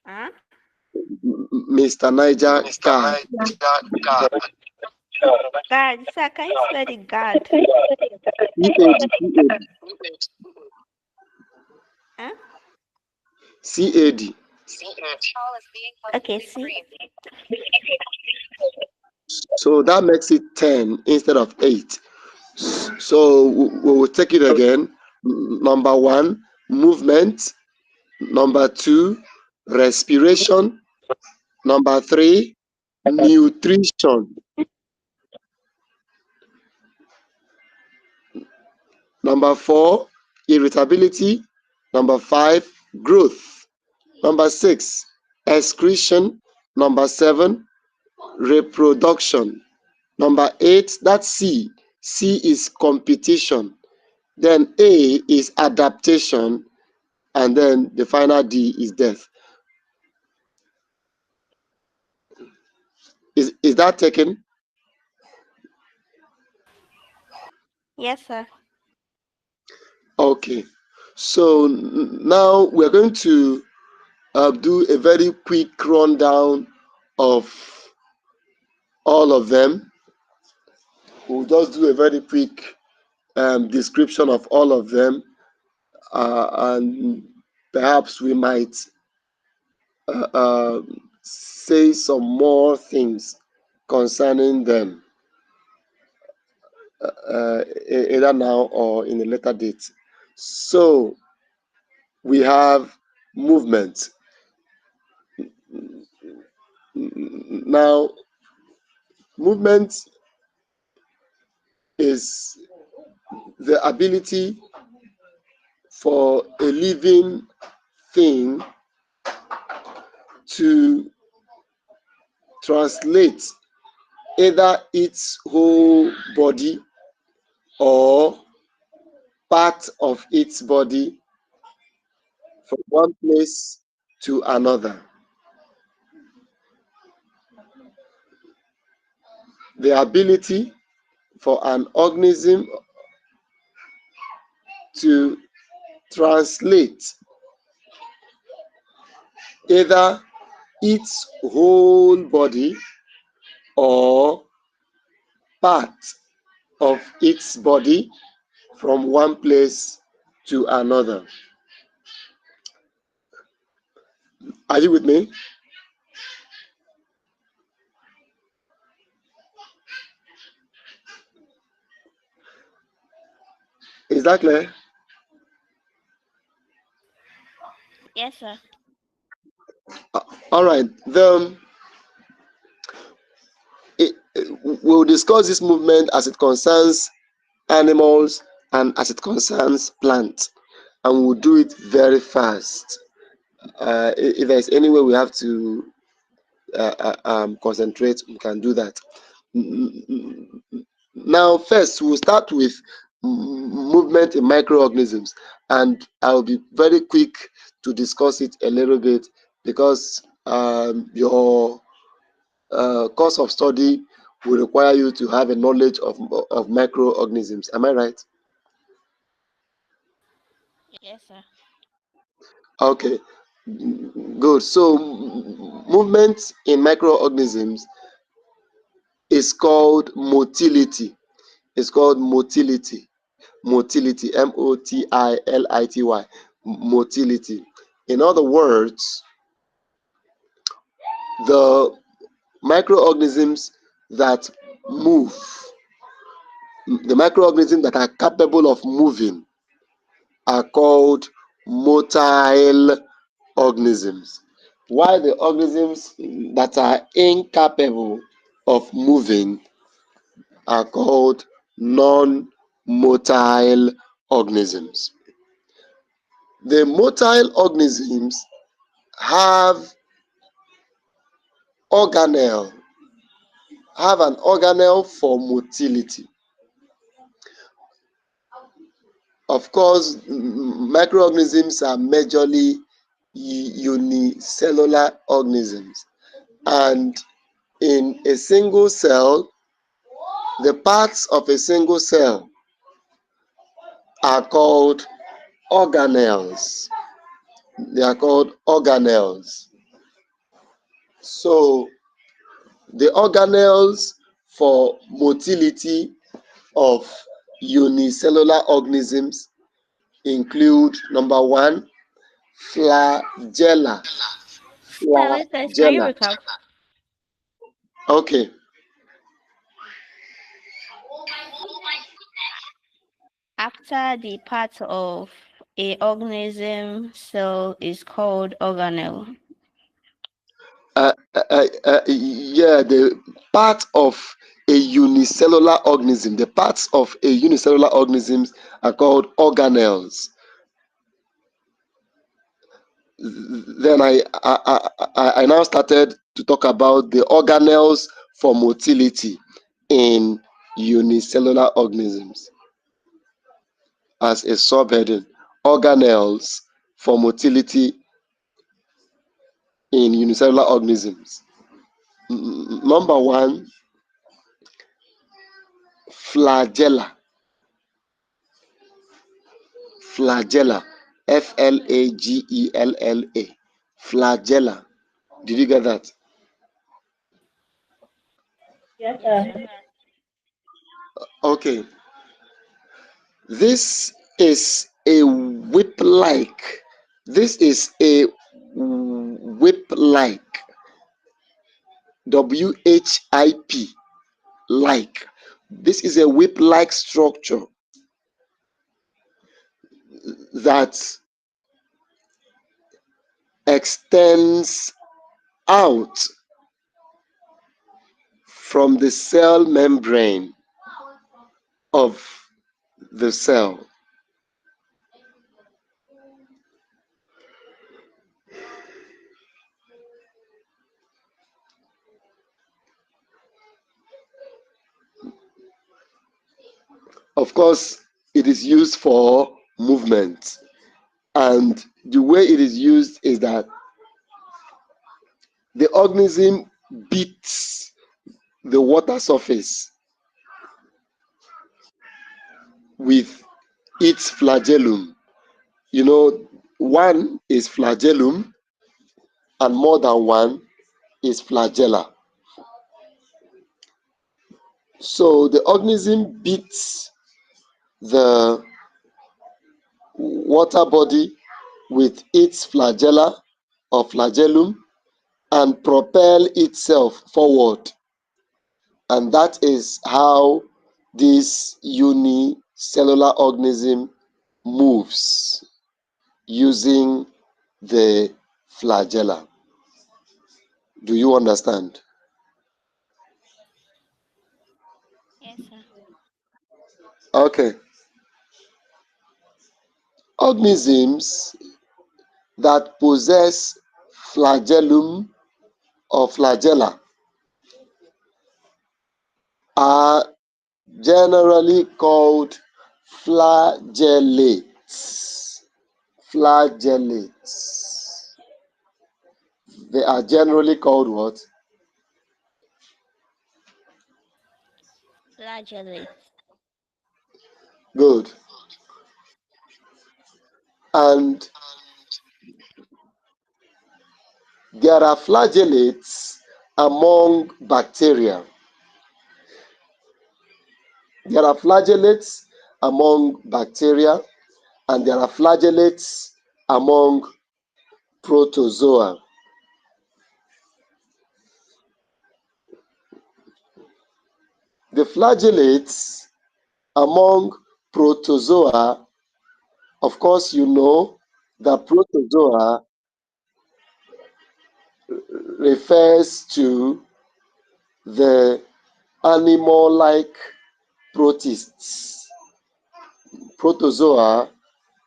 Huh? Mr. Niger Card. God, sir, can you spell the God? Huh? CAD. Okay, see. So that makes it 10 instead of 8. So we will take it again. Number 1, movement. Number 2, respiration. Number 3, nutrition. Number 4, irritability. Number 5, growth. Number 6, excretion. Number 7, reproduction. Number 8, that's C. C is competition. Then A is adaptation. And then the final D is death. Is that taken? Yes, sir. Okay. So now we're going to do a very quick rundown of all of them. We'll just do a very quick description of all of them, and perhaps we might say some more things concerning them, either now or in a later date. So we have movement. Now, movement is the ability for a living thing to translate either its whole body or part of its body from one place to another. The ability for an organism to translate either its whole body or part of its body from one place to another. Are you with me? Is that clear? Yes, sir. All right. We'll discuss this movement as it concerns animals and as it concerns plants, and we'll do it very fast. If there's any way we have to concentrate, we can do that. Now, first, we'll start with movement in microorganisms, and I'll be very quick to discuss it a little bit because your course of study will require you to have a knowledge of microorganisms. Am I right? Yes, sir. Okay, good. So, movement in microorganisms is called motility. It's called motility. Motility, motility, motility. In other words, the microorganisms that move, the microorganisms that are capable of moving are called motile organisms, while the organisms that are incapable of moving are called non-motile organisms. The motile organisms have organelle, have an organelle for motility. Of course, microorganisms are majorly unicellular organisms, and in a single cell, the parts of a single cell are called organelles. They are called organelles. So the organelles for motility of unicellular organisms include number one, flagella. Silencers, can you Flagella. recap? Okay. After the part of a organism cell is called organelle. Yeah, the part of a unicellular organism, the parts of a unicellular organisms are called organelles. Then I now started to talk about the organelles for motility in unicellular organisms as a subheading. Organelles for motility in unicellular organisms. Number one, flagella. Flagella. Flagella. Flagella. Did you get that? Yes, sir. Okay. This is a whip-like. This is a whip-like. WHIP. Like. This is a whip-like structure that extends out from the cell membrane of the cell. Of course, it is used for movement, and the way it is used is that the organism beats the water surface with its flagellum. You know, one is flagellum and more than one is flagella. So the organism beats the water body with its flagella or flagellum and propel itself forward. And that is how this unicellular organism moves using the flagella. Do you understand? Yes, sir. Okay. Organisms that possess flagellum or flagella are generally called flagellates. Flagellates. They are generally called what? Flagellates. Good. And there are flagellates among bacteria. There are flagellates among bacteria, and there are flagellates among protozoa. The flagellates among protozoa, of course, you know that protozoa refers to the animal-like protists. Protozoa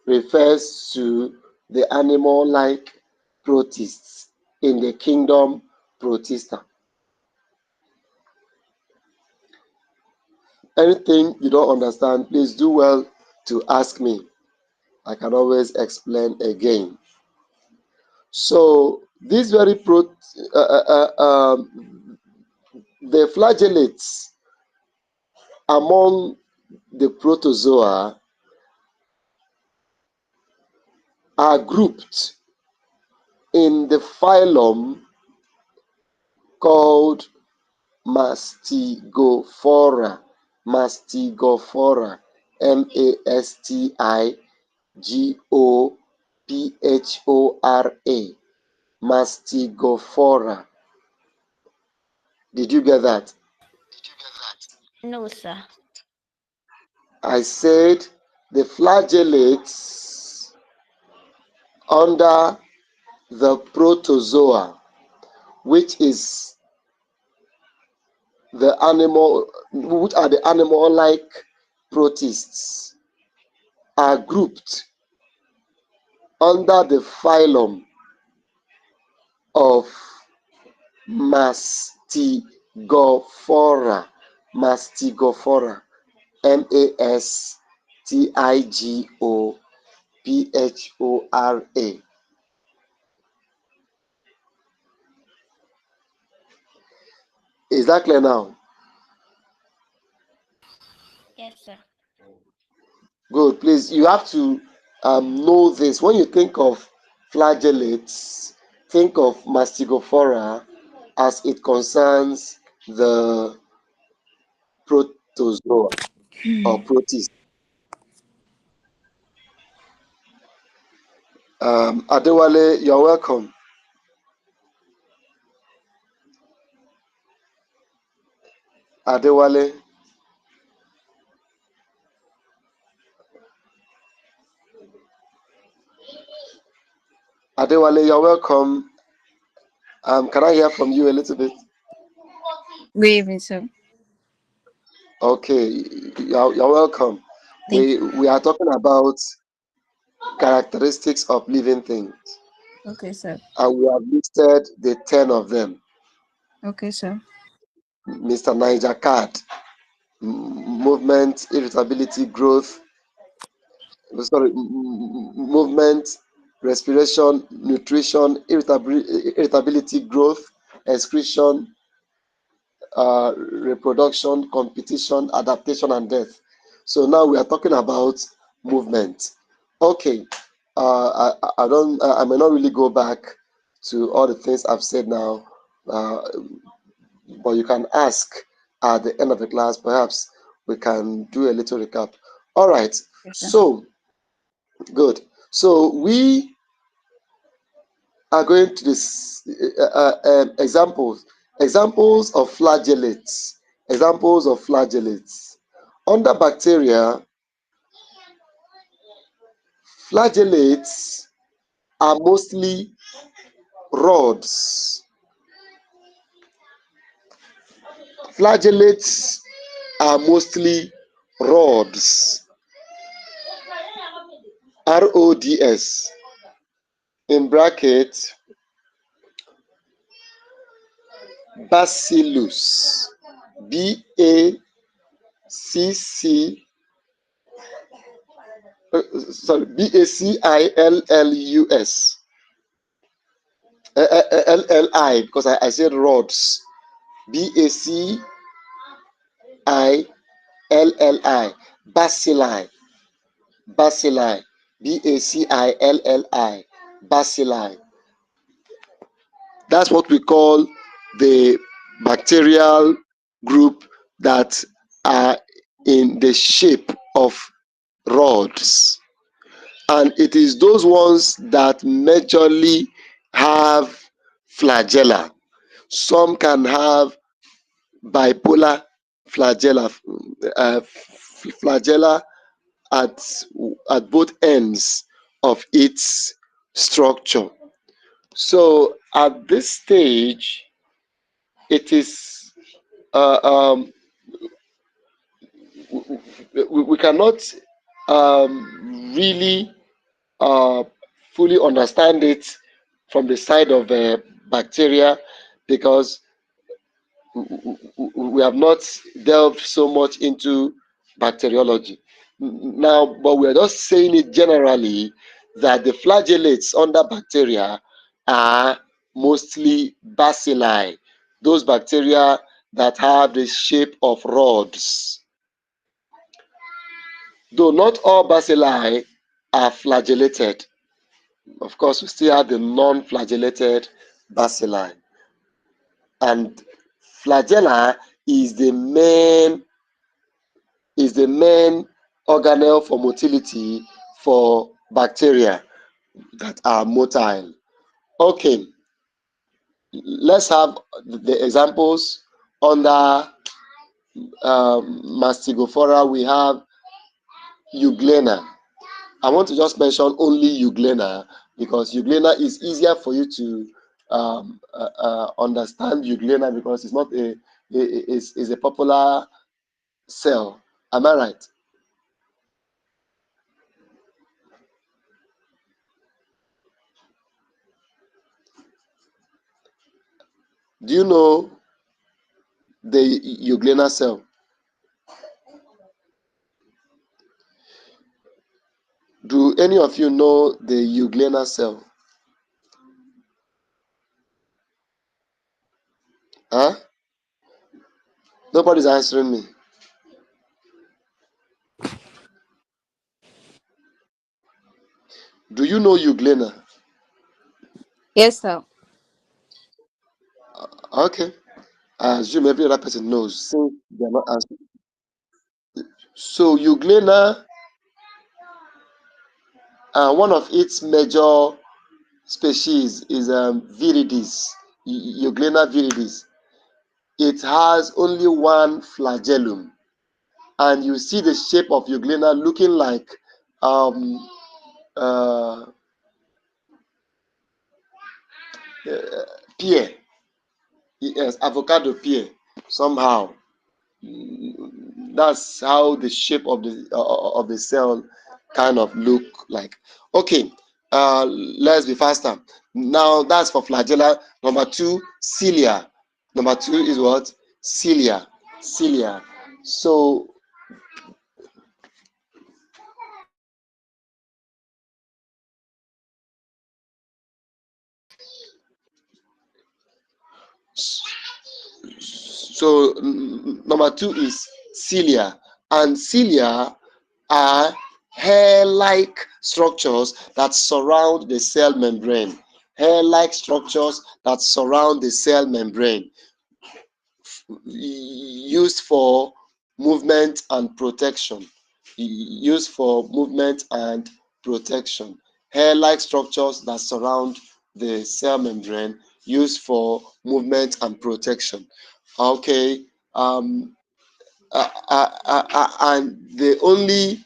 refers to the animal-like protists in the kingdom Protista. Anything you don't understand, please do well to ask me. I can always explain again. So these very the flagellates among the protozoa are grouped in the phylum called Mastigophora. Mastigophora. Mastigophora. Mastigophora. Did you get that? No, sir. I said the flagellates under the protozoa, which is the animal, which are the animal-like protists, are grouped under the phylum of Mastigophora. Mastigophora. Mastigophora. Is that clear now? Yes, sir. Good. Please, you have to know this. When you think of flagellates, think of Mastigophora as it concerns the protozoa or protist. Adewale, you're welcome. Adewale. Adewale, you're welcome. Can I hear from you a little bit? Good evening, sir. Okay, you're welcome. We are talking about characteristics of living things. Okay, sir. And we have listed the 10 of them. Okay, sir. Mr. Niger Card, movement, irritability, growth, movement, respiration, nutrition, irritability, growth, excretion, reproduction, competition, adaptation, and death. So now we are talking about movement. Okay, I may not really go back to all the things I've said now, but you can ask at the end of the class. Perhaps we can do a little recap. All right. Yes, sir. So good. So we are going to this examples of flagellates. Examples of flagellates. Under bacteria, flagellates are mostly rods. Flagellates are mostly rods. RODS. In bracket, Bacillus. BACC. BACILLUS. LLI, because I said rods. BACILLI. Bacilli. Bacilli. BACILLI. Bacilli. That's what we call the bacterial group that are in the shape of rods. And it is those ones that majorly have flagella. Some can have bipolar flagella, flagella at both ends of its structure. So at this stage, it is we cannot really fully understand it from the side of bacteria, because we have not delved so much into bacteriology now, but we're just saying it generally that the flagellates under bacteria are mostly bacilli, those bacteria that have the shape of rods. Though not all bacilli are flagellated, Of course, we still have the non-flagellated bacilli. And flagella is the main organelle for motility for bacteria that are motile. Okay, let's have the examples under Mastigophora. We have Euglena. I want to just mention only Euglena because Euglena is easier for you to understand Euglena because it's not is a popular cell. Am I right? Do you know the Euglena cell? Do any of you know the Euglena cell? Huh? Nobody's answering me. Do you know Euglena? Yes, sir. Okay. I assume every other person knows since they're not answering. So Euglena, one of its major species is viridis, Euglena viridis. It has only one flagellum, and you see the shape of Euglena looking like um, uh, pear. Yes, avocado pear. Somehow, that's how the shape of the cell kind of look like. Okay, let's be faster. Now that's for flagella. Number two, cilia. Number two is what? Cilia. Cilia. So number two is cilia, and cilia are hair-like structures that surround the cell membrane. Hair-like structures that surround the cell membrane, used for movement and protection. Used for movement and protection. Hair-like structures that surround the cell membrane, used for movement and protection. Okay, and the only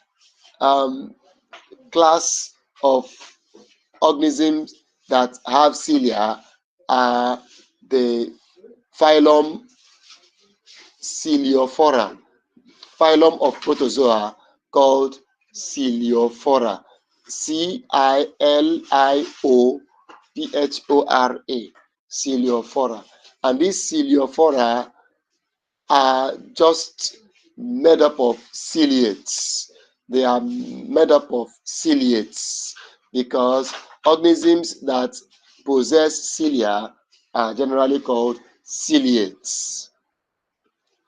class of organisms that have cilia are the phylum Ciliophora, phylum of protozoa called Ciliophora, Ciliophora, Ciliophora. And these Ciliophora are just made up of ciliates. They are made up of ciliates because organisms that possess cilia are generally called ciliates.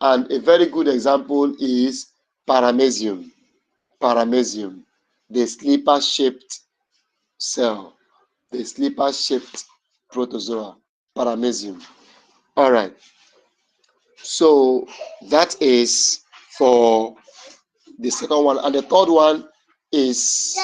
And a very good example is paramecium. Paramecium, the slipper-shaped cell, the slipper-shaped protozoa, paramecium. All right. So that is for the second one. And the third one is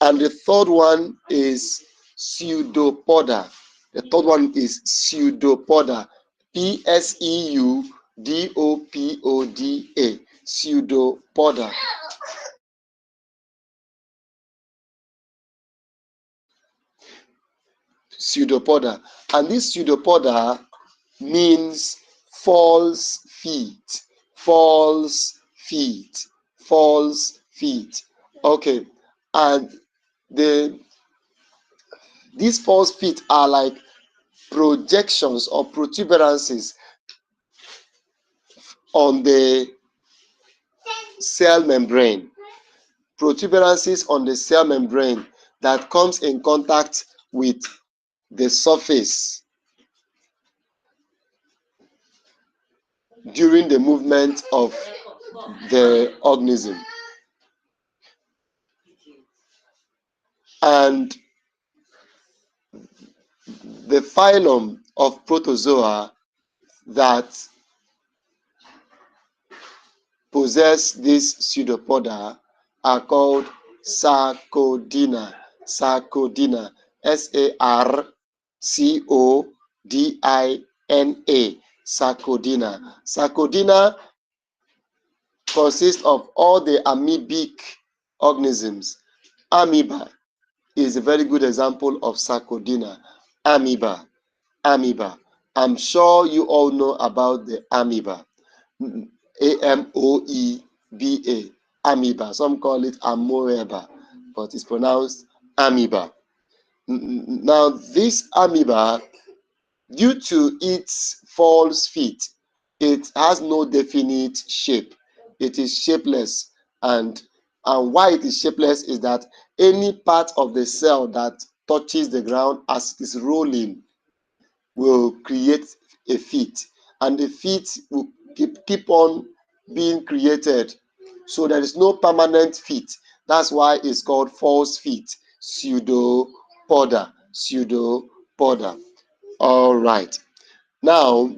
and the third one is pseudopoda. The third one is pseudopoda. Pseudopoda. Pseudopoda. Pseudopoda. And this pseudopoda means false feet. False feet. False feet. Okay. And these false feet are like projections or protuberances on the cell membrane. Protuberances on the cell membrane that comes in contact with the surface during the movement of the organism. And the phylum of protozoa that possess this pseudopoda are called Sarcodina. Sarcodina. Sarcodina. Sarcodina. Sarcodina consists of all the amoebic organisms. Amoeba is a very good example of Sarcodina. Amoeba. Amoeba. I'm sure you all know about the amoeba. Amoeba. Amoeba. Some call it amoeba, but it's pronounced amoeba. Now, this amoeba, due to its false feet, it has no definite shape. It is shapeless, and why it is shapeless is that any part of the cell that touches the ground as it is rolling will create a feet, and the feet will keep on being created. So there is no permanent feet. That's why it's called false feet, pseudopoda. Pseudopoda. All right. Now,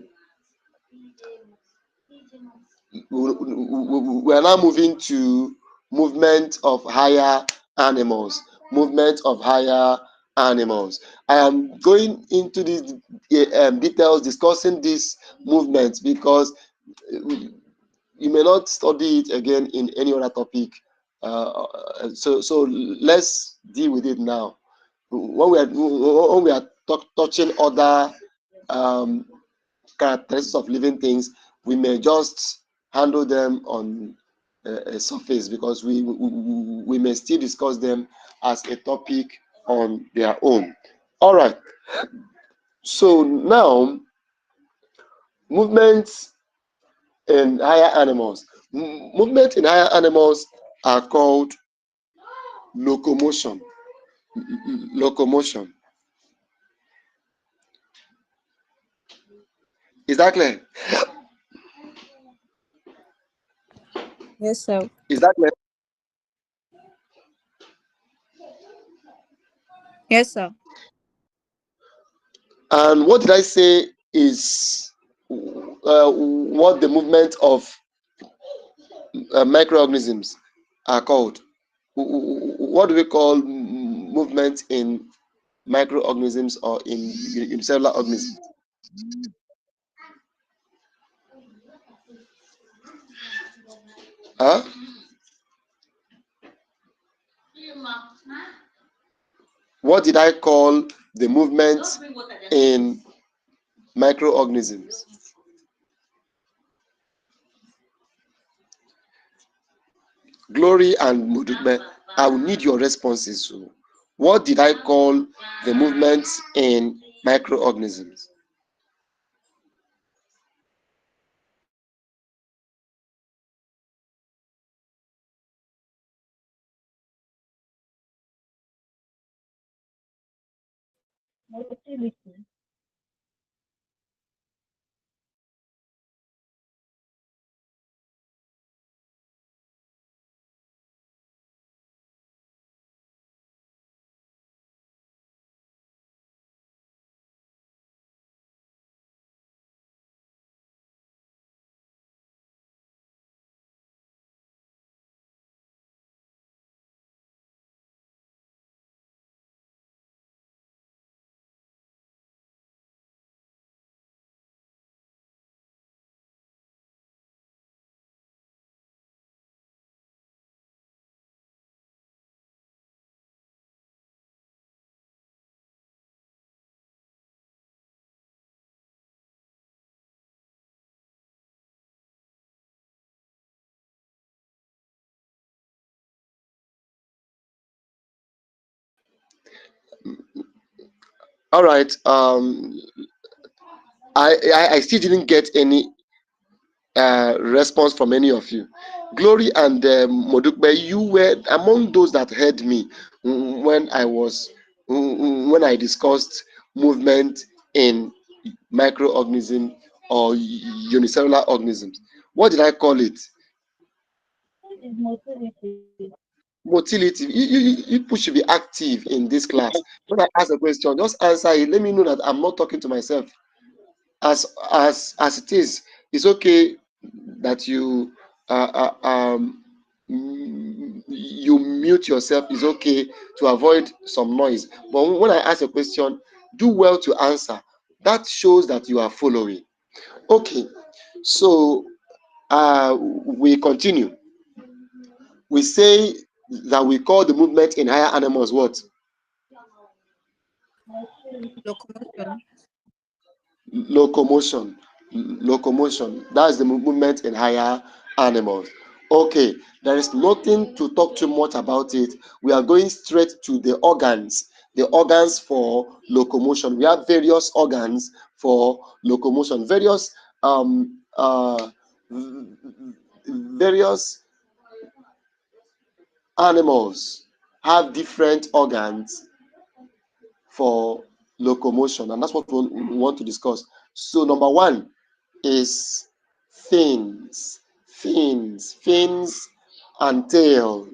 we are now moving to movement of higher animals. Movement of higher animals. I am going into these details discussing this movement because you may not study it again in any other topic. So let's deal with it now. When we are touching other characteristics of living things, we may just handle them on a surface because we may still discuss them as a topic on their own. All right. So now, movements in higher animals. Movement in higher animals are called locomotion. Locomotion. Is that clear? Yes, sir. Is that clear? Yes, sir. And what did I say is what the movement of microorganisms are called? What do we call movement in microorganisms or in unicellular organisms? Huh? What did I call the movement in microorganisms? Glory and Mudugbe, I will need your responses. So, what did I call the movement in microorganisms? Motility. All right. I still didn't get any response from any of you. Glory and Modukbe, you were among those that heard me when I discussed movement in microorganism or unicellular organisms. What did I call it? Motility. You should be active in this class. When I ask a question, just answer it. Let me know that I'm not talking to myself. As it is, it's okay that you you mute yourself. It's okay to avoid some noise. But when I ask a question, do well to answer. That shows that you are following. Okay, so we continue. We say that we call the movement in higher animals what? Locomotion. Locomotion. Locomotion. That's the movement in higher animals. Okay, there is nothing to talk too much about it. We are going straight to the organs for locomotion. We have various organs for locomotion. Various animals have different organs for locomotion, and that's what we want to discuss. So number one is fins and tail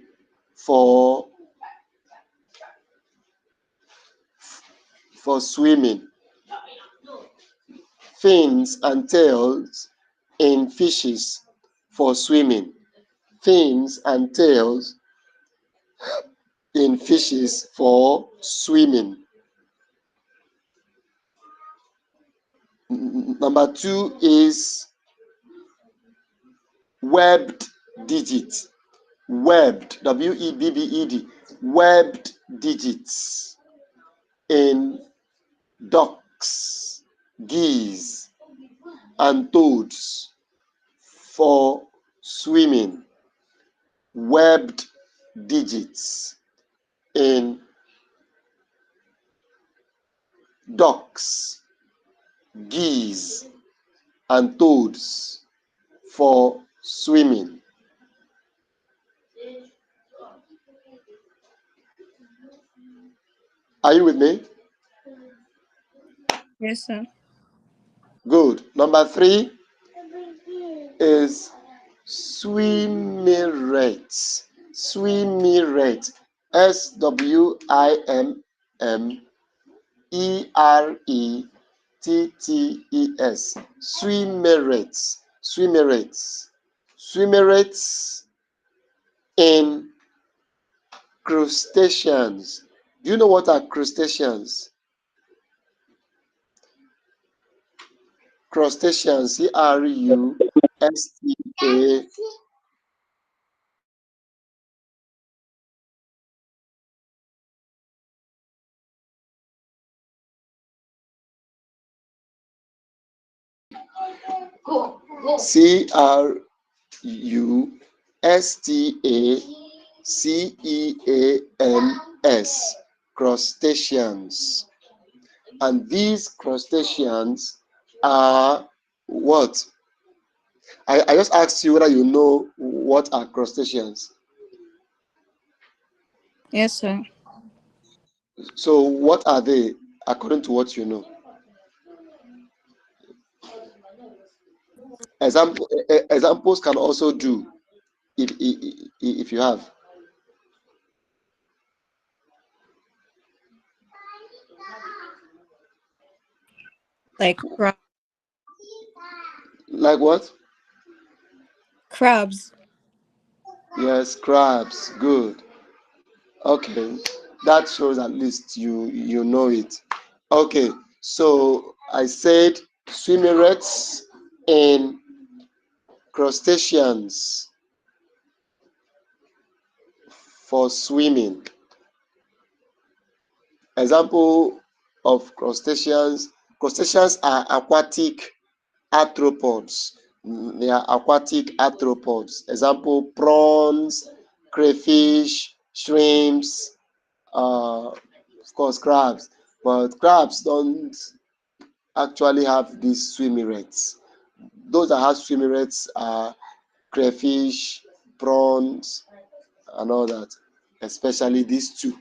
for swimming. Fins and tails in fishes for swimming. Fins and tails in fishes for swimming. Number two is webbed digits. Webbed, W-E-B-B-E-D, webbed digits in ducks, geese, and toads for swimming. Webbed digits in ducks, geese, and toads for swimming. Are you with me? Yes, sir. Good. Number three is swimmerets. Swimmerets. SWIMMERETTES. Swimmerets. Swimmerets. Swimmerets in crustaceans. Do you know what are crustaceans? Crustaceans, CRUSTA. CRUSTACEANS. Crustaceans. And these crustaceans are what? I just asked you whether you know what are crustaceans. Yes, sir. So what are they according to what you know? Examples can also do if you have. Like Like what? crabs. Yes, crabs. Good. Okay, that shows at least you know it. Okay, so I said swimmerets in crustaceans for swimming. Example of crustaceans. Crustaceans are aquatic arthropods. They are aquatic arthropods. Example: prawns, crayfish, shrimps, of course crabs. But crabs don't actually have these swimmerets. Those that have swimmerets are crayfish, prawns, and all that. Especially these two.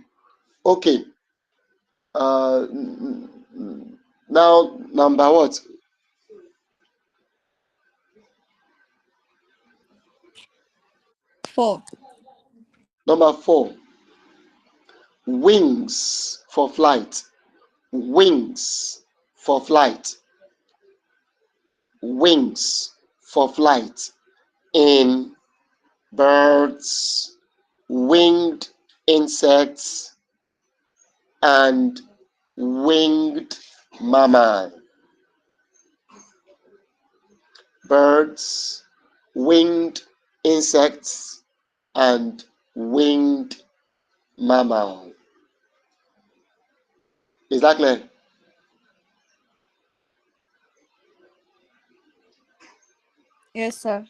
Okay. Uh, now number what? 4. Number 4, wings for flight. Wings for flight. Wings for flight in birds, winged insects, and winged mammal. Birds, winged insects, and winged mammal. Is that clear? Yes, sir.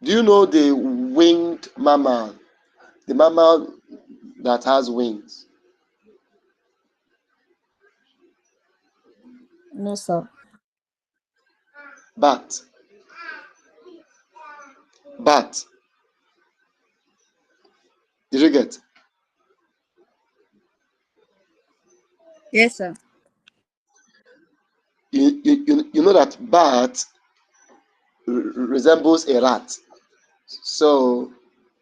Do you know the winged mammal? The mammal that has wings. No, sir. Bat. Bat. Did you get? Yes, sir. You know that bat resembles a rat. So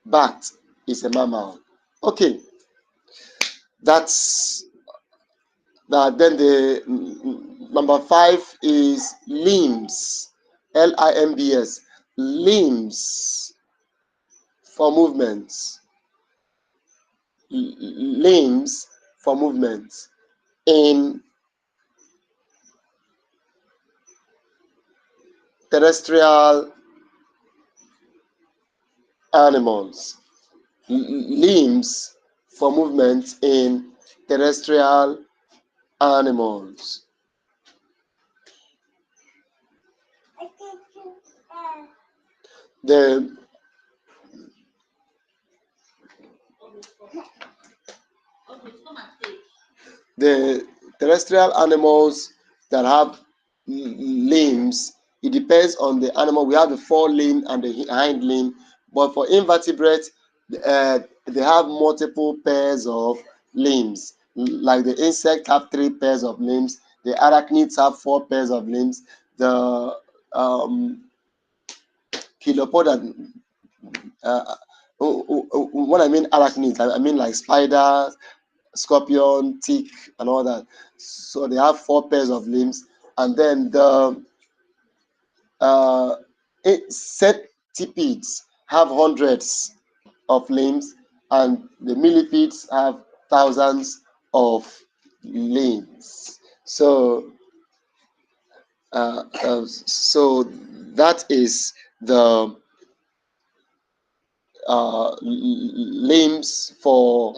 bat is a mammal. Okay, that's that. Then the number 5 is limbs. Limbs. Limbs for movements. Limbs for movements in terrestrial animals. Limbs for movement in terrestrial animals. The the terrestrial animals that have limbs, it depends on the animal. We have the forelimb and the hind limb, but for invertebrates, they have multiple pairs of limbs. Like the insect have 3 pairs of limbs, the arachnids have 4 pairs of limbs, the kilopoda, when I mean arachnids, I mean like spiders, scorpion, tick, and all that. So they have 4 pairs of limbs, and then the centipedes have hundreds of limbs, and the millipedes have thousands of limbs. So so that is the limbs for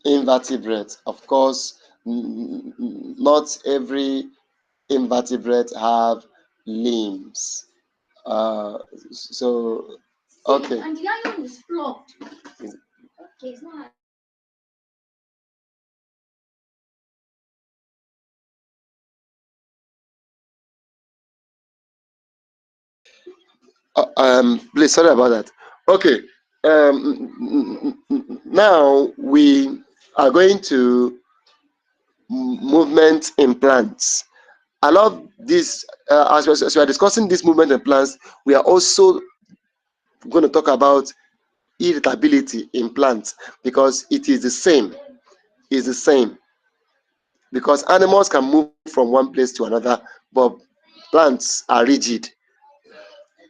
invertebrates. Of course, not every invertebrate have limbs. So, okay. And the iron is flopped. Okay, it's not. Please, sorry about that. Okay. Now we are going to movement in plants. I love this. As we are discussing this movement in plants, we are also going to talk about irritability in plants because it is the same. Is the same because animals can move from one place to another, but plants are rigid.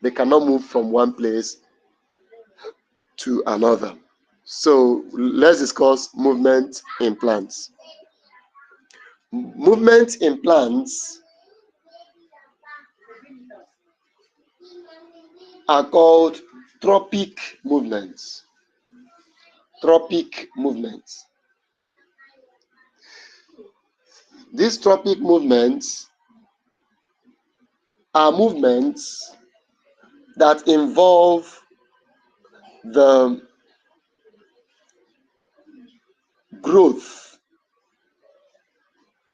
They cannot move from one place to another. So let's discuss movement in plants. Movement in plants are called tropic movements. Tropic movements. These tropic movements are movements that involve the growth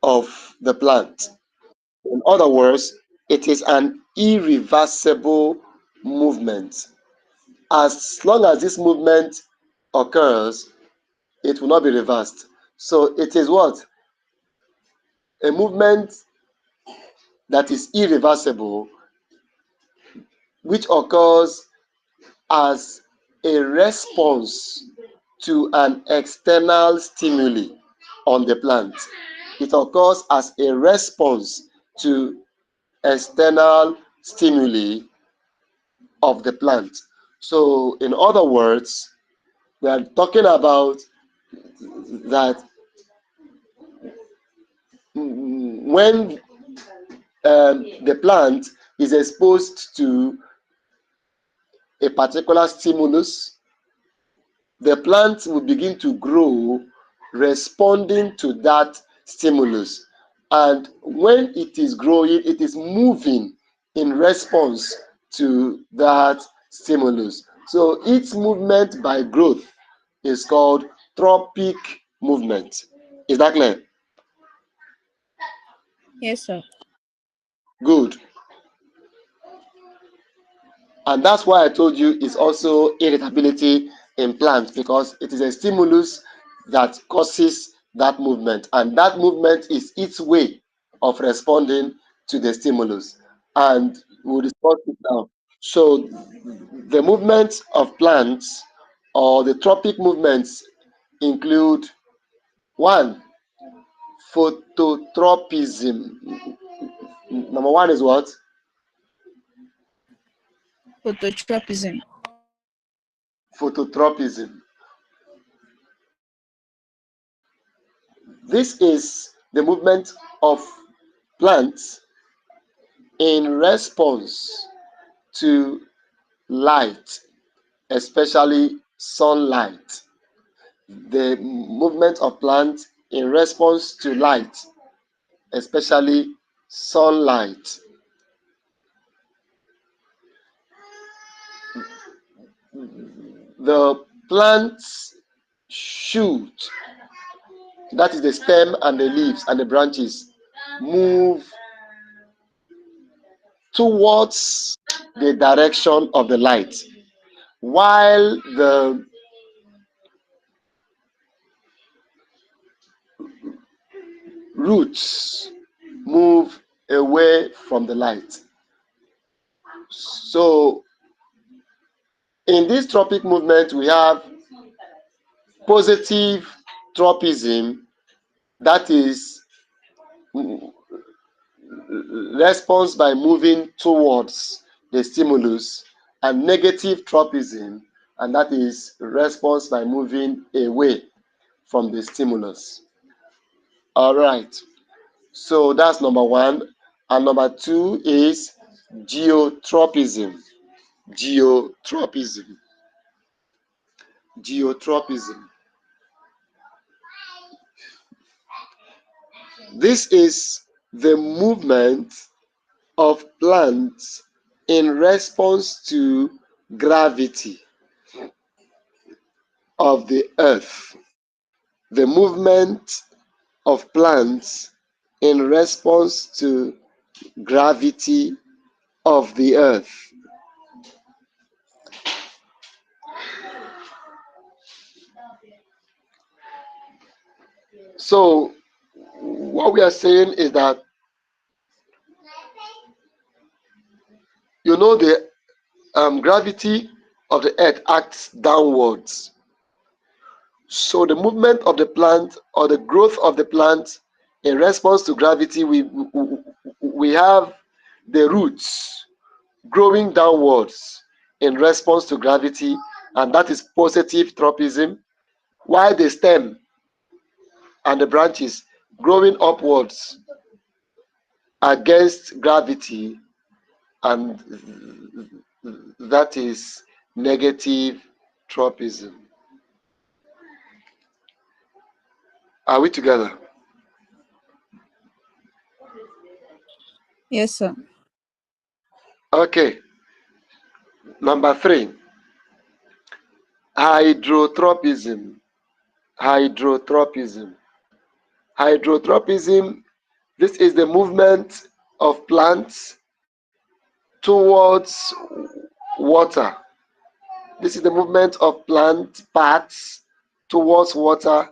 of the plant. In other words, it is an irreversible movement. As long as this movement occurs, it will not be reversed. So it is what? A movement that is irreversible, which occurs as a response to an external stimuli on the plant. It occurs as a response to external stimuli of the plant. So, in other words, we are talking about that when the plant is exposed to a particular stimulus, the plant will begin to grow responding to that stimulus. And when it is growing, it is moving in response to that stimulus. So its movement by growth is called tropic movement. Is that clear? Yes, sir. Good. And that's why I told you it's also irritability in plants, because it is a stimulus that causes that movement. And that movement is its way of responding to the stimulus. And we'll discuss it now. So the movements of plants or the tropic movements include one, phototropism. Number one is what? Phototropism. Phototropism. This is the movement of plants in response to light, especially sunlight. The movement of plants in response to light, especially sunlight. The plant's shoot, that is the stem and the leaves and the branches, move towards the direction of the light, while the roots move away from the light. So in this tropic movement, we have positive tropism, that is response by moving towards the stimulus, and negative tropism, and that is response by moving away from the stimulus. All right. So that's number one. And number two is geotropism. Geotropism. Geotropism. This is the movement of plants in response to gravity of the earth. The movement of plants in response to gravity of the earth. So what we are saying is that, the gravity of the earth acts downwards. So the movement of the plant or the growth of the plant in response to gravity, we have the roots growing downwards in response to gravity, and that is positive tropism, while the stem and the branches growing upwards against gravity, and that is negative tropism. Are we together? Yes, sir. Okay. Number three, hydrotropism. Hydrotropism. Hydrotropism, this is the movement of plants towards water. This is the movement of plant parts towards water,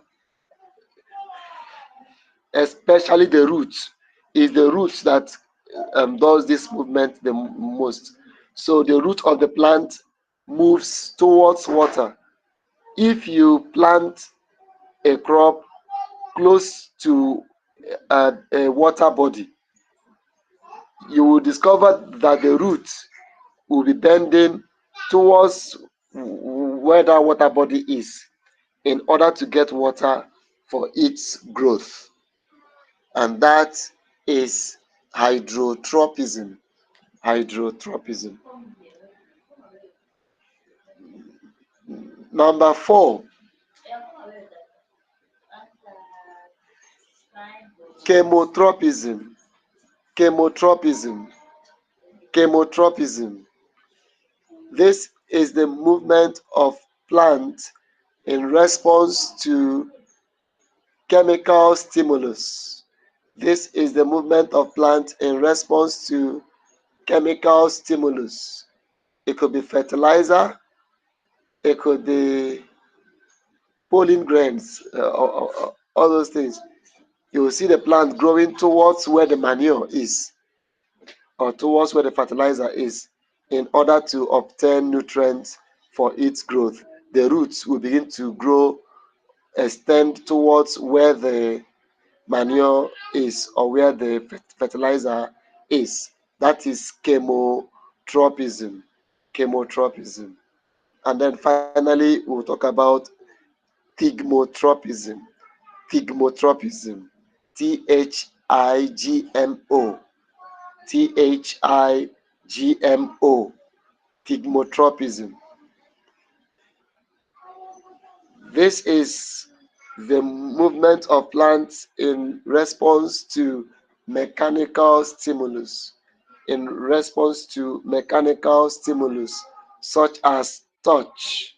especially the roots. Is the roots that does this movement the most. So the root of the plant moves towards water. If you plant a crop close to a water body, you will discover that the roots will be bending towards where that water body is in order to get water for its growth. And that is hydrotropism. Hydrotropism. Number 4, chemotropism. Chemotropism. Chemotropism. This is the movement of plants in response to chemical stimulus. This is the movement of plants in response to chemical stimulus. It could be fertilizer, it could be pollen grains, all those things. You will see the plant growing towards where the manure is or towards where the fertilizer is in order to obtain nutrients for its growth. The roots will begin to grow, extend towards where the manure is or where the fertilizer is. That is chemotropism. Chemotropism. And then finally, we'll talk about thigmotropism. Thigmotropism. Thigmo. Thigmo. Thigmotropism. This is the movement of plants in response to mechanical stimulus. In response to mechanical stimulus, such as touch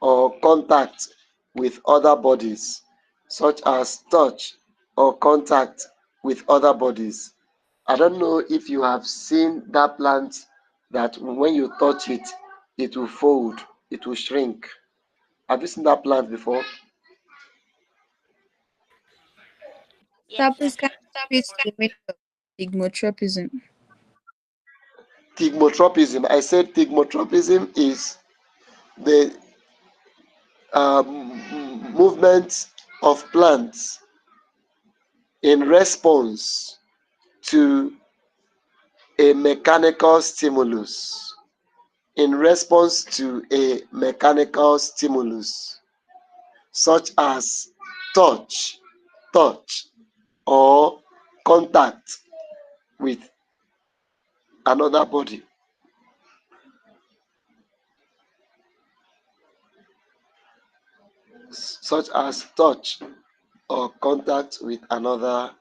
or contact with other bodies, such as touch or contact with other bodies. I don't know if you have seen that plant that when you touch it, it will fold, it will shrink. Have you seen that plant before? Sir, Yes, sir. please can you repeat the meaning of stigmotropism? Thigmotropism. I said thigmotropism is the movement of plants in response to a mechanical stimulus. In response to a mechanical stimulus, such as touch, touch, or contact with another body. Such as touch or contact with another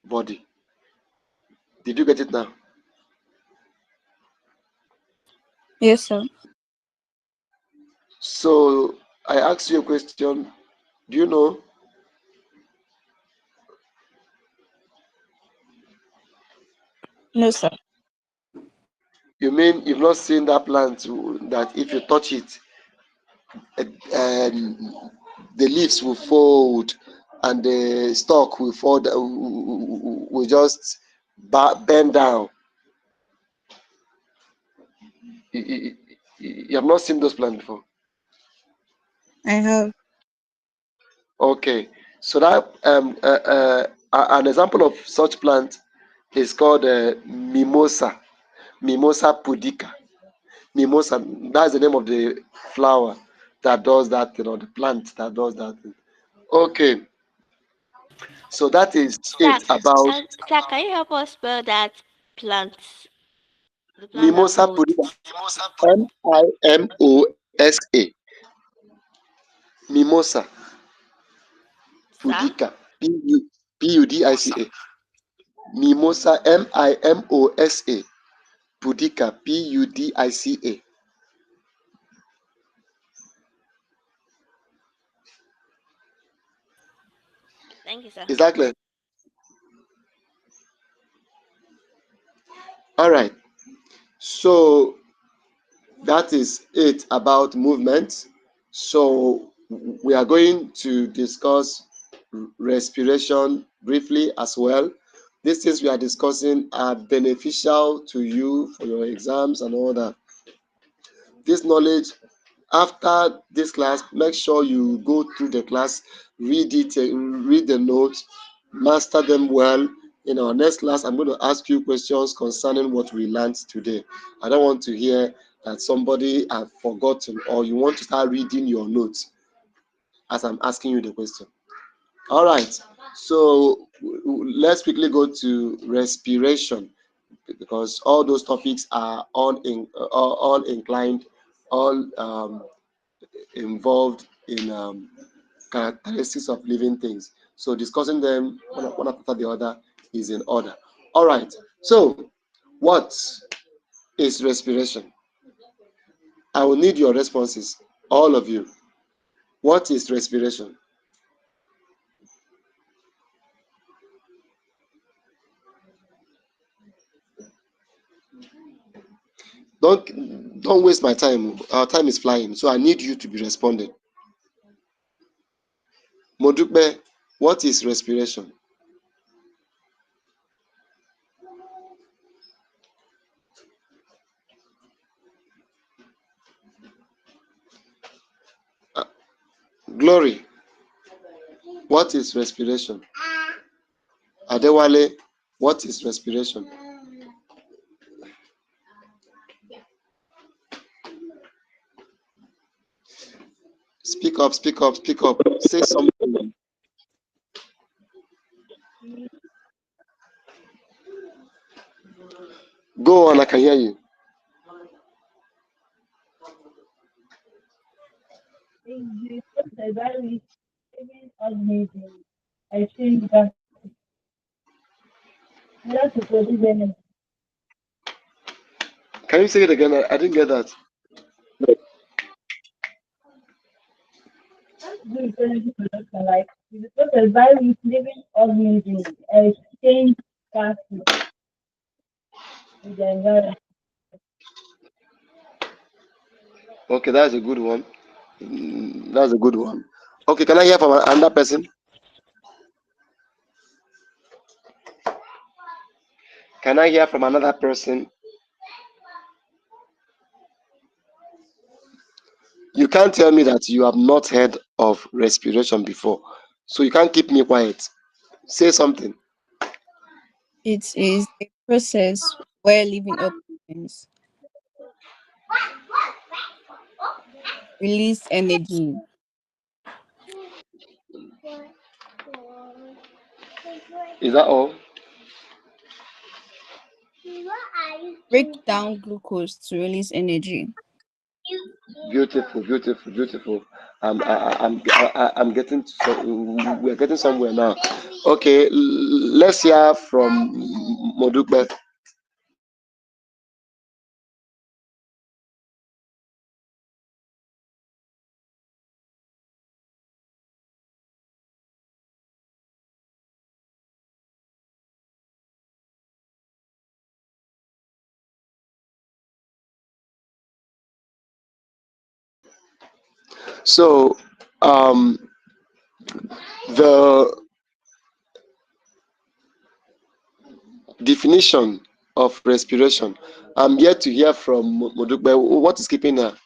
body. Did you get it now? Yes, sir. So I asked you a question. Do you know? No, sir. You mean you've not seen that plant that if you touch it, the leaves will fold and the stalk will fold, will just bend down. You have not seen those plants before. I have. Okay, so that an example of such plant is called mimosa, mimosa pudica. Mimosa, that's the name of the flower that does that thing, or the plant that does that thing. Okay, so that is Sir, it about sir, can you help us spell that plant? The plant that mimosa folds. pudica. Mimosa. Mimosa Sir? pudica. Pudica. Mimosa Mimosa. Pudica Pudica. Thank you, sir. Exactly. All right. So that is it about movement. So we are going to discuss respiration briefly as well. These things we are discussing are beneficial to you for your exams and all that. this knowledge after this class. Make sure you go through the class, read it, read the notes, master them well. In our next class, I'm going to ask you questions concerning what we learned today. I don't want to hear that somebody have forgotten or you want to start reading your notes as I'm asking you the question. All right. So let's quickly go to respiration because all those topics are all inclined, all involved in characteristics of living things. So discussing them one after the other is in order. All right. So what is respiration? I will need your responses, all of you. What is respiration? Don't waste my time. Our time is flying, so I need you to be responding. Modukbe, what is respiration? Uh, Glory, what is respiration? Adewale, what is respiration? Speak up, speak up, speak up. Say something. Go on, I can hear you. Can you say it again? I didn't get that. Okay, that's a good one. That's a good one. Okay, can I hear from another person? Can I hear from another person? You can't tell me that you have not heard of respiration before. So you can't keep me quiet. Say something. It is a process where living organisms release energy, Is that all? break down glucose to release energy. Beautiful, beautiful, beautiful. I'm getting we're getting somewhere now. Okay, let's hear from Modukbe. So, um, the definition of respiration. I'm yet to hear from Modukbe. What is keeping her?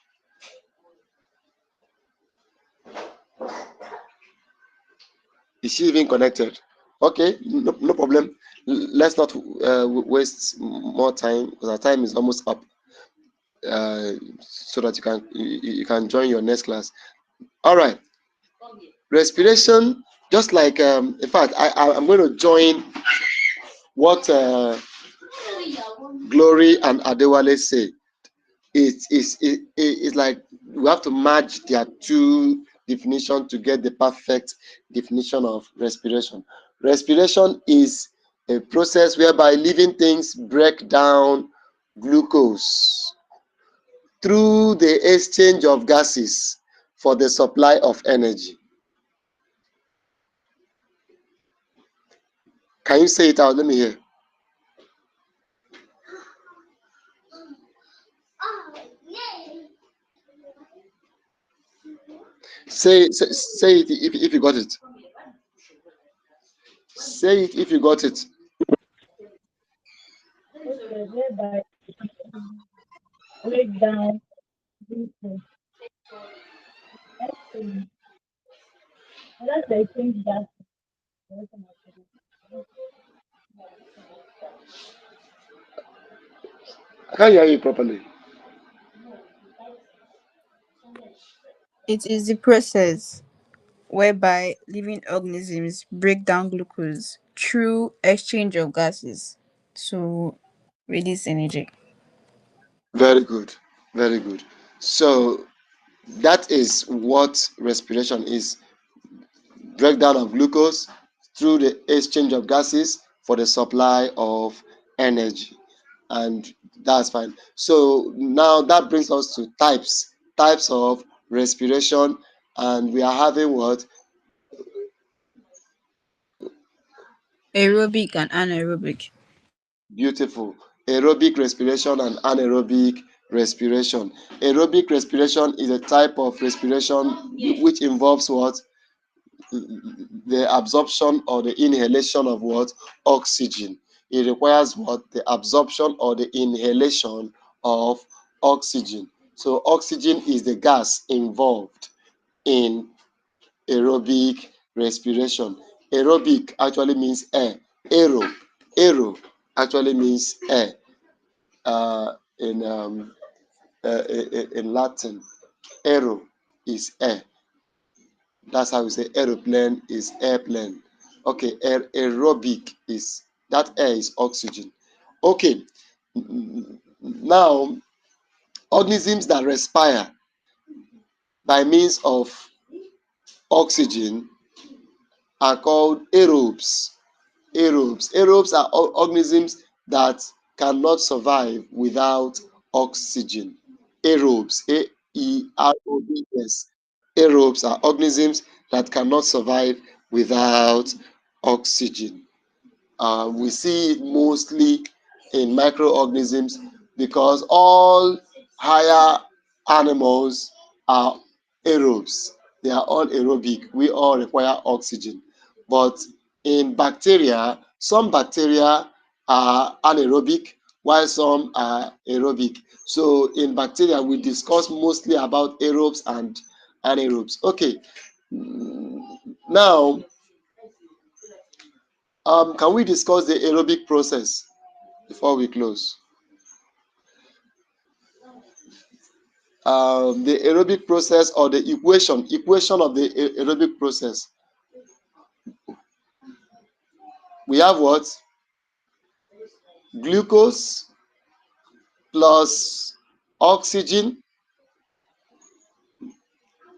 Is she even connected? Okay, no problem. Let's not waste more time because our time is almost up. So that you can join your next class. All right, respiration. Just like in fact, I'm going to join what Glory and Adewale say. It's like we have to merge their two definitions to get the perfect definition of respiration. Respiration is a process whereby living things break down glucose through the exchange of gases for the supply of energy. Can you say it out? Let me hear. Say it if you got it. Say it if you got it. I can't hear you properly. It is the process whereby living organisms break down glucose through exchange of gases to release energy. Very good. Very good. So that is what respiration is: breakdown of glucose through the exchange of gases for the supply of energy. And that's fine. So now that brings us to types of respiration. And we are having what? Aerobic and anaerobic. Beautiful. Aerobic respiration and anaerobic respiration. Aerobic respiration is a type of respiration which involves what? The absorption or the inhalation of what? Oxygen. It requires what? The absorption or the inhalation of oxygen. So oxygen is the gas involved in aerobic respiration. Aerobic actually means air. Aero actually means air uh, in in Latin. Aero is air. That's how we say aeroplane is airplane. Okay, aerobic is that air is oxygen. Okay, now organisms that respire by means of oxygen are called aerobes. Aerobes are organisms that cannot survive without oxygen. Aerobes, Aerobes. Aerobes are organisms that cannot survive without oxygen. We see it mostly in microorganisms because all higher animals are aerobes. They are all aerobic. We all require oxygen. But in bacteria, some bacteria are anaerobic while some are aerobic. So in bacteria, we discuss mostly about aerobes and anaerobes. Okay, now can we discuss the aerobic process before we close? The aerobic process or the equation of the aerobic process. We have what? Glucose plus oxygen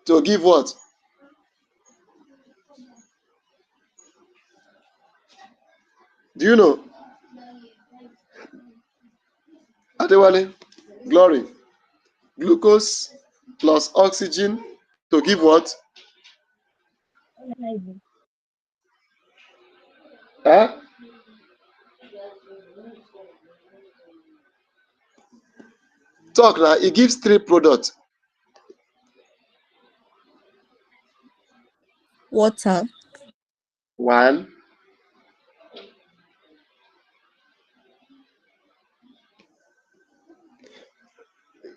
to give what? Do you know? Adewale, Glory. Glucose plus oxygen to give what? Huh? Talk now. It gives three products. Water One,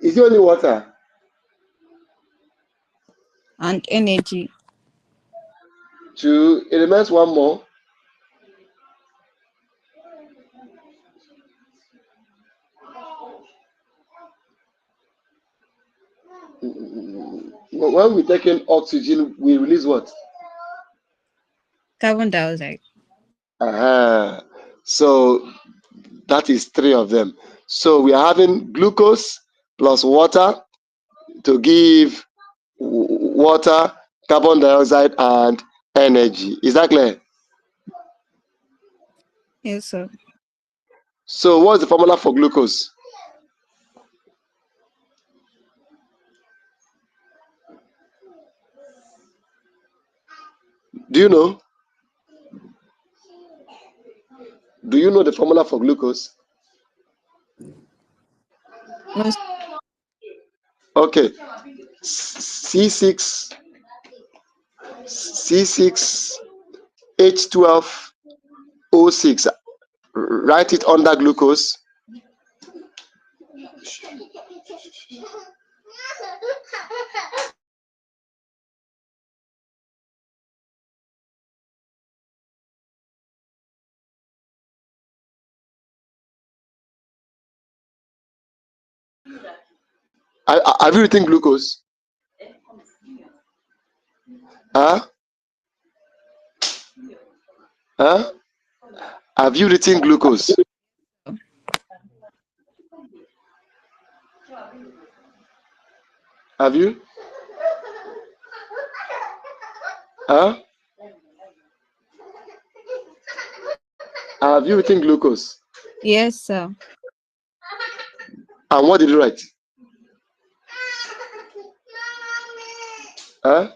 is it only water? and energy. Two, it remains one more. When we take in oxygen, we release what? Carbon dioxide. Uh-huh. So that is three of them. So we are having glucose plus water to give water, carbon dioxide, and energy. Is that clear? Yes, sir. So what's the formula for glucose? Do you know? Do you know the formula for glucose? No, Okay. C6 C6 H12O6. Write it under glucose. Have you written glucose? Huh? Huh? Have you written glucose? Have you? Huh? Have you written glucose? Yes, sir. And what did you write? Huh?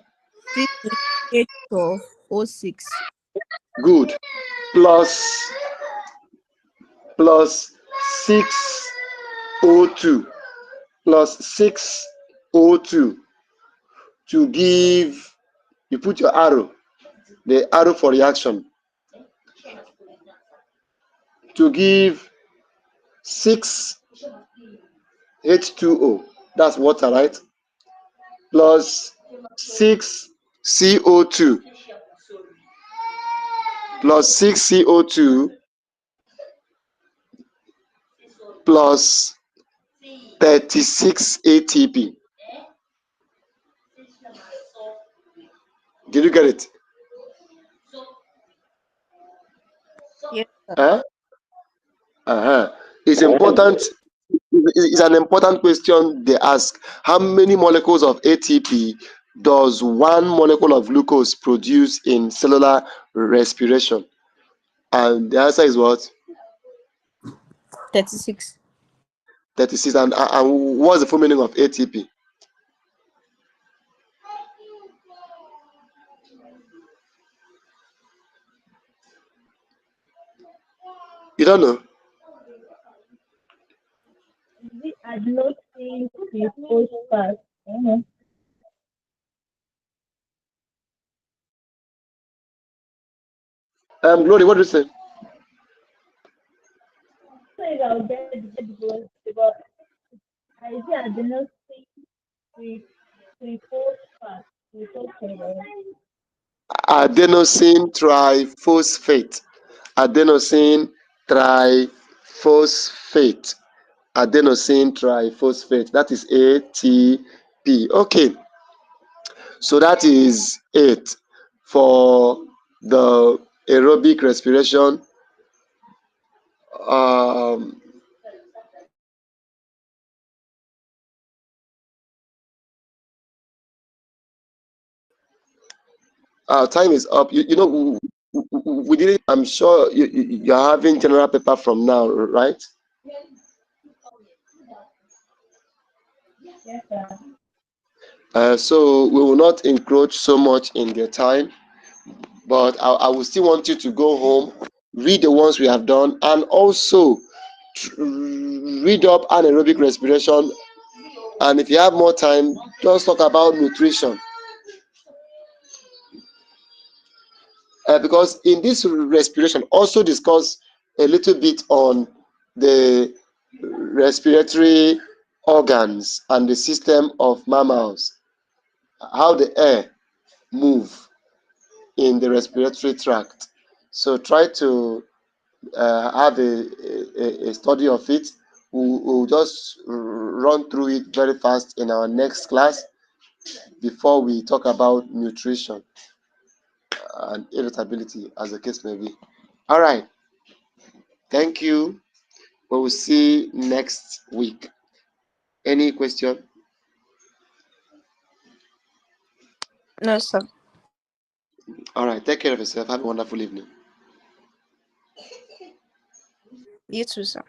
6H12O6. Good. Plus 6O2 plus 6O2 to give, you put your arrow, the arrow for reaction, to give 6H2O, that's water, right? Plus 6CO2 plus 6CO2 plus 36 ATP. Did you get it? Yes, sir. Huh? Uh-huh. It's important. It's an important question they ask. How many molecules of ATP does one molecule of glucose produce in cellular respiration? And the answer is what? 36. 36. And what's the full meaning of ATP? You don't know? Glory, what do you say? Adenosine triphosphate. Adenosine triphosphate. Adenosine triphosphate. That is ATP. Okay, so that is it for the aerobic respiration. Um, our time is up. You know, we didn't. I'm sure you're having general paper from now, right? So we will not encroach so much in their time, but I will still want you to go home, read the ones we have done, and also read up anaerobic respiration. And if you have more time, just talk about nutrition. Because in this respiration, also discuss a little bit on the respiratory organs and the system of mammals, how the air move in the respiratory tract. So try to have a study of it. We'll just run through it very fast in our next class before we talk about nutrition and irritability, as the case may be. All right. Thank you. We will see next week. Any question? No, sir. All right. Take care of yourself. Have a wonderful evening. You too, sir.